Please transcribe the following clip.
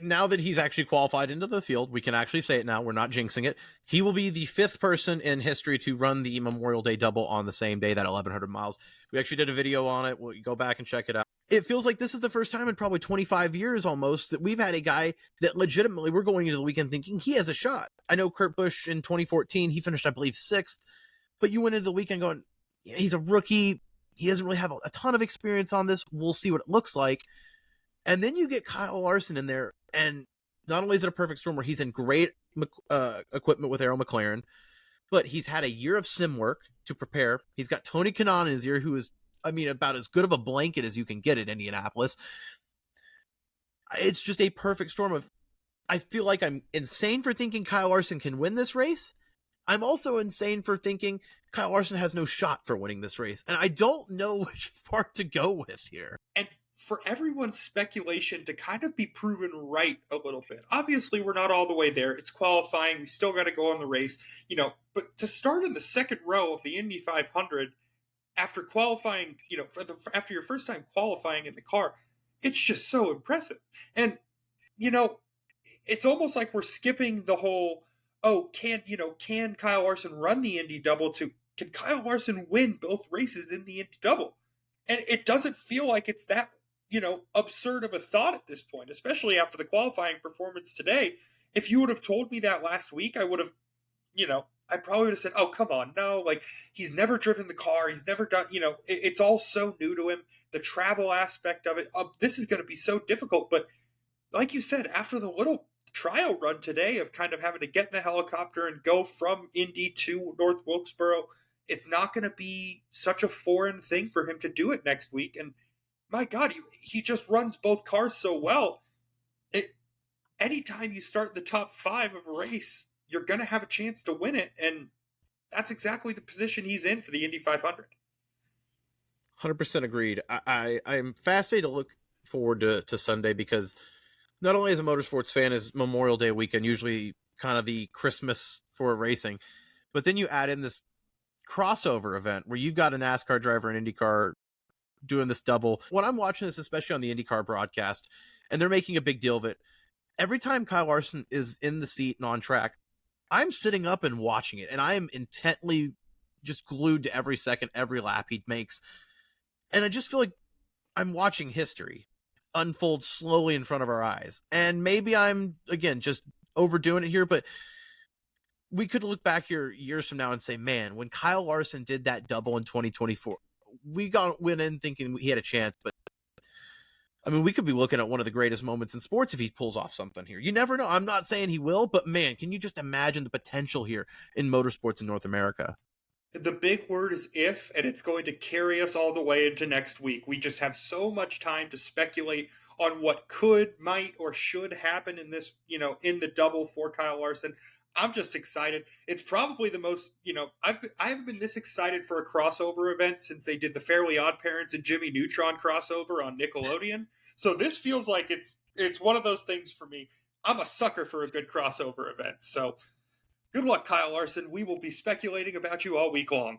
now that he's actually qualified into the field, we can actually say it now. We're not jinxing it. He will be the 5th person in history to run the Memorial Day double on the same day, that 1,100 miles. We actually did a video on it. We'll go back and check it out. It feels like this is the first time in probably 25 years almost that we've had a guy that legitimately we're going into the weekend thinking he has a shot. I know Kurt Busch in 2014, he finished, I believe, 6th, but you went into the weekend going, yeah, he's a rookie. He doesn't really have a ton of experience on this. We'll see what it looks like. And then you get Kyle Larson in there, and not only is it a perfect storm where he's in great equipment with Arrow McLaren, but he's had a year of sim work to prepare. He's got Tony Kanaan in his ear, who is, I mean, about as good of a blanket as you can get at Indianapolis. It's just a perfect storm of, I feel like I'm insane for thinking Kyle Larson can win this race. I'm also insane for thinking Kyle Larson has no shot for winning this race. And I don't know which part to go with here. And for everyone's speculation to kind of be proven right a little bit. Obviously, we're not all the way there. It's qualifying. We still got to go on the race, but to start in the second row of the Indy 500 after qualifying, after your first time qualifying in the car, it's just so impressive. And, it's almost like we're skipping the whole, can Kyle Larson run the Indy double to, can Kyle Larson win both races in the Indy double? And it doesn't feel like it's that, absurd of a thought at this point, especially after the qualifying performance today. If you would have told me that last week, I would have, I probably would have said, oh, come on, no, like, he's never driven the car, he's never done, it's all so new to him, the travel aspect of it, this is going to be so difficult. But like you said, after the little trial run today of kind of having to get in the helicopter and go from Indy to North Wilkesboro, it's not going to be such a foreign thing for him to do it next week. And my God, he just runs both cars so well. Anytime you start the top 5 of a race, you're going to have a chance to win it. And that's exactly the position he's in for the Indy 500. 100% agreed. I'm fascinated to look forward to Sunday, because not only as a motorsports fan is Memorial Day weekend usually kind of the Christmas for racing, but then you add in this crossover event where you've got a NASCAR driver and IndyCar doing this double. When I'm watching this, especially on the IndyCar broadcast, and they're making a big deal of it, every time Kyle Larson is in the seat and on track, I'm sitting up and watching it, and I am intently just glued to every second, every lap he makes. And I just feel like I'm watching history unfold slowly in front of our eyes. And maybe I'm, again, just overdoing it here, but we could look back here years from now and say, man, when Kyle Larson did that double in 2024, we went in thinking he had a chance. But I mean, we could be looking at one of the greatest moments in sports if he pulls off something here. You never know. I'm not saying he will, but man, can you just imagine the potential here in motorsports in North America? The big word is if, and it's going to carry us all the way into next week. We just have so much time to speculate on what could, might, or should happen in this, in the double for Kyle Larson. I'm just excited. It's probably the most, I haven't been this excited for a crossover event since they did the Fairly Odd Parents and Jimmy Neutron crossover on Nickelodeon. So this feels like it's one of those things for me. I'm a sucker for a good crossover event. So good luck, Kyle Larson. We will be speculating about you all week long.